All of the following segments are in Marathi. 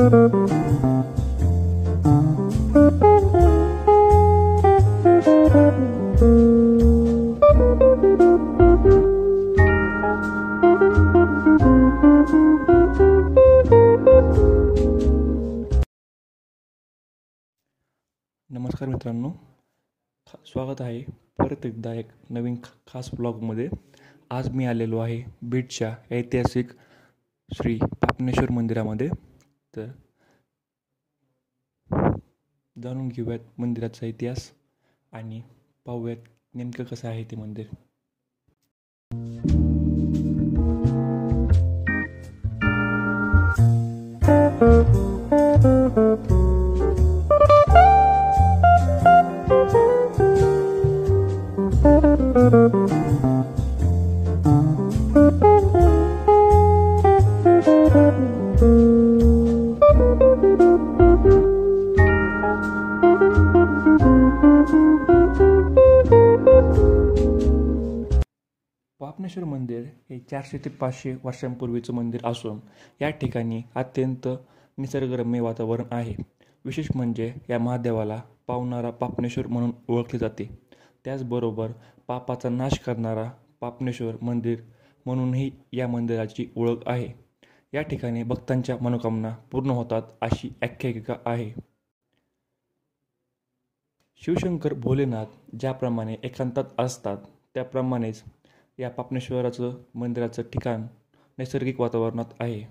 नमस्कार मित्रांनो, स्वागत आहे परत एकदा एक नवीन खास ब्लॉगमध्ये. आज मी आलेलो आहे बीडच्या ऐतिहासिक श्री पापनेश्वर मंदिरामध्ये. तर जाणून घेऊयात मंदिराचा इतिहास आणि पाहूयात नेमकं कसं आहे ते मंदिर. पापनेश्वर मंदिर हे 400 ते 500 वर्षांपूर्वीचं मंदिर असून या ठिकाणी अत्यंत निसर्गरम्य वातावरण आहे. विशेष म्हणजे या महादेवाला पावणारा पापनेश्वर म्हणून ओळखले जाते. त्याचबरोबर पापाचा नाश करणारा पापनेश्वर मंदिर म्हणूनही या मंदिराची ओळख आहे. या ठिकाणी भक्तांच्या मनोकामना पूर्ण होतात अशी आख्यायिका आहे. शिवशंकर भोलेनाथ ज्याप्रमाणे एकांतात असतात त्याप्रमाणेच या पापनेश्वराचं मंदिराचं ठिकाण नैसर्गिक वातावरणात आहे.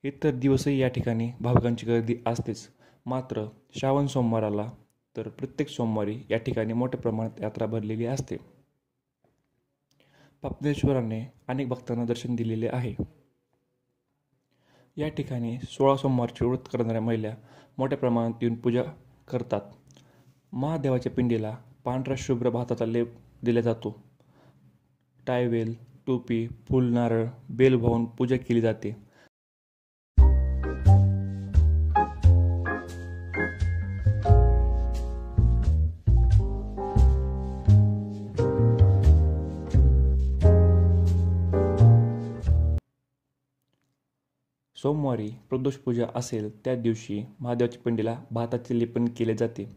इतर दिवसही या ठिकाणी भाविकांची गर्दी असतेच, मात्र श्रावण सोमवाराला तर प्रत्येक सोमवारी या ठिकाणी मोठ्या प्रमाणात यात्रा भरलेली असते. पापनेश्वराने अनेक भक्तांना दर्शन दिलेले आहे. या ठिकाणी 16 सोमवारचे व्रत करणाऱ्या महिला मोठ्या प्रमाणात येऊन पूजा करतात. महादेवाच्या पिंडीला पांढरा शुभ्र भाताचा लेप दिला जातो. टायवेल, टोपी, फुल, नारळ, बेल वाहून पूजा केली जाते. सोमवारी प्रदोष पूजा असेल त्या दिवशी महादेवाच्या पिंडीला भाताचे लेपन केले जाते.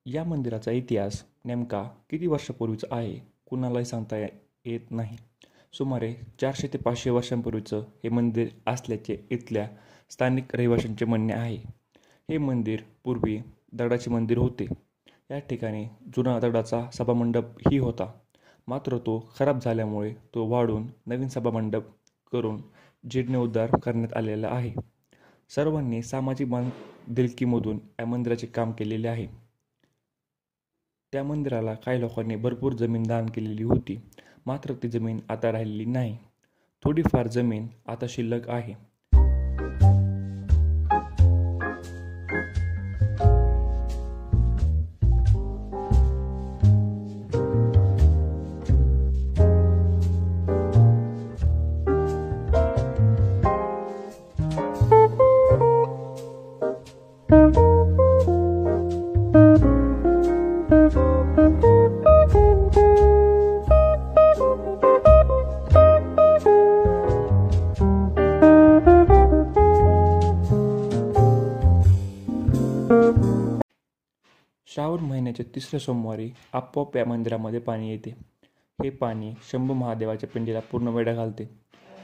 या मंदिराचा इतिहास नेमका किती वर्षापूर्वीचा आहे कुणालाही सांगता येत नाही. सुमारे 400 ते 500 वर्षांपूर्वीचं हे मंदिर असल्याचे इथल्या स्थानिक रहिवाशांचे म्हणणे आहे. हे मंदिर पूर्वी दगडाचे मंदिर होते. या ठिकाणी जुना दगडाचा सभामंडप ही होता, मात्र तो खराब झाल्यामुळे तो वाढून नवीन सभामंडप करून जीर्णोद्धार करण्यात आलेला आहे. सर्वांनी सामाजिक बांधिलकीमधून या मंदिराचे काम केलेले आहे. त्या मंदिराला काही लोकांनी भरपूर जमीन दान केलेली होती, मात्र ती जमीन आता राहिलेली नाही. थोडीफार जमीन आता शिल्लक आहे. श्रावण महिन्याच्या 3ऱ्या सोमवारी आपोआप या मंदिरामध्ये पाणी येते. हे पाणी शंभू महादेवाच्या पिंडीला पूर्ण वेढा घालते.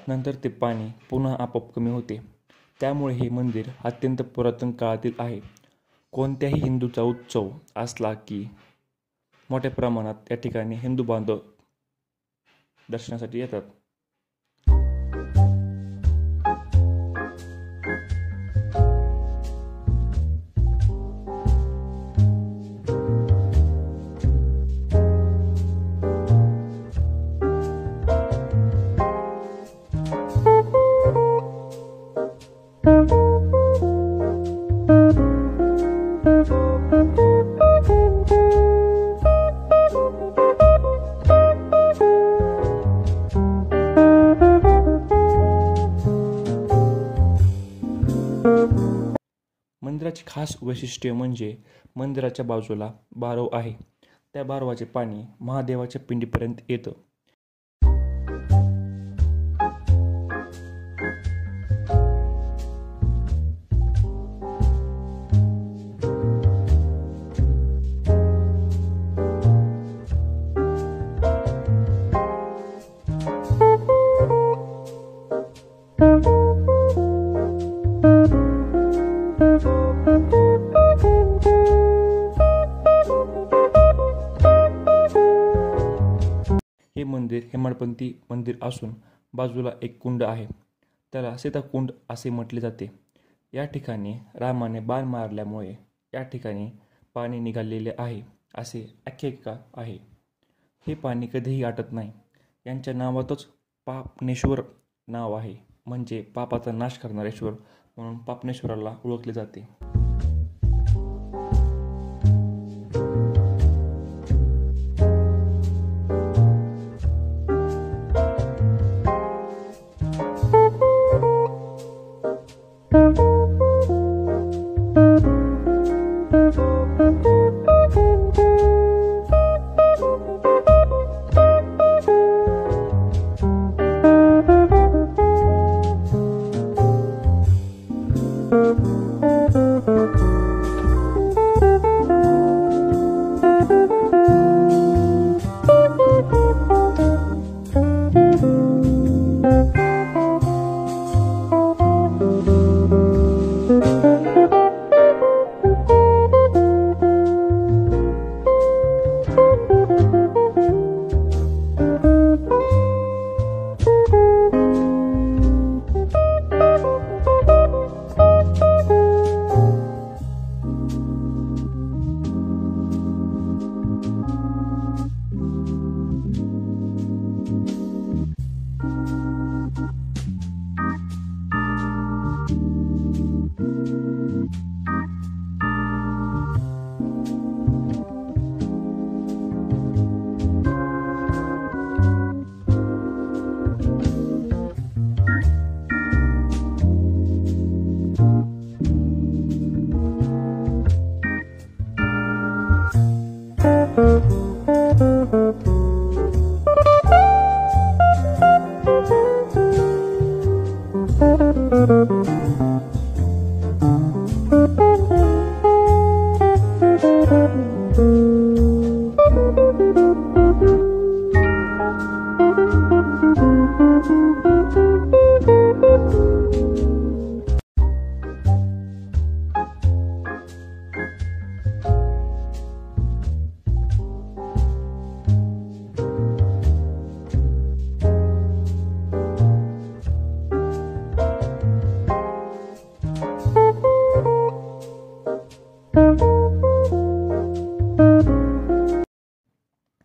नंतर ते पाणी पुन्हा आपोआप कमी होते. त्यामुळे हे मंदिर अत्यंत पुरातन काळातील आहे. कोणत्याही हिंदूचा उत्सव असला की मोठ्या प्रमाणात या ठिकाणी हिंदू बांधव दर्शनासाठी येतात. मंदिराची खास वैशिष्ट्य म्हणजे मंदिराच्या बाजूला बारव आहे. त्या बारवाचे पाणी महादेवाच्या पिंडीपर्यंत येतं. हे मंदिर हेमाडपंथी मंदिर असून बाजूला एक कुंड आहे. त्याला सीताकुंड असे म्हटले जाते. या ठिकाणी रामाने बाण मारल्यामुळे या ठिकाणी पाणी निघालेले आहे असे आख्यायिका आहे. हे पाणी कधीही आटत नाही. यांच्या नावातच पापनेश्वर नाव आहे, म्हणजे पापाचा नाश करणारेश्वर म्हणून पापनेश्वराला ओळखले जाते.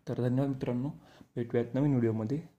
तर धन्यवाद मित्रांनो, भेटूयात नवीन व्हिडिओमध्ये.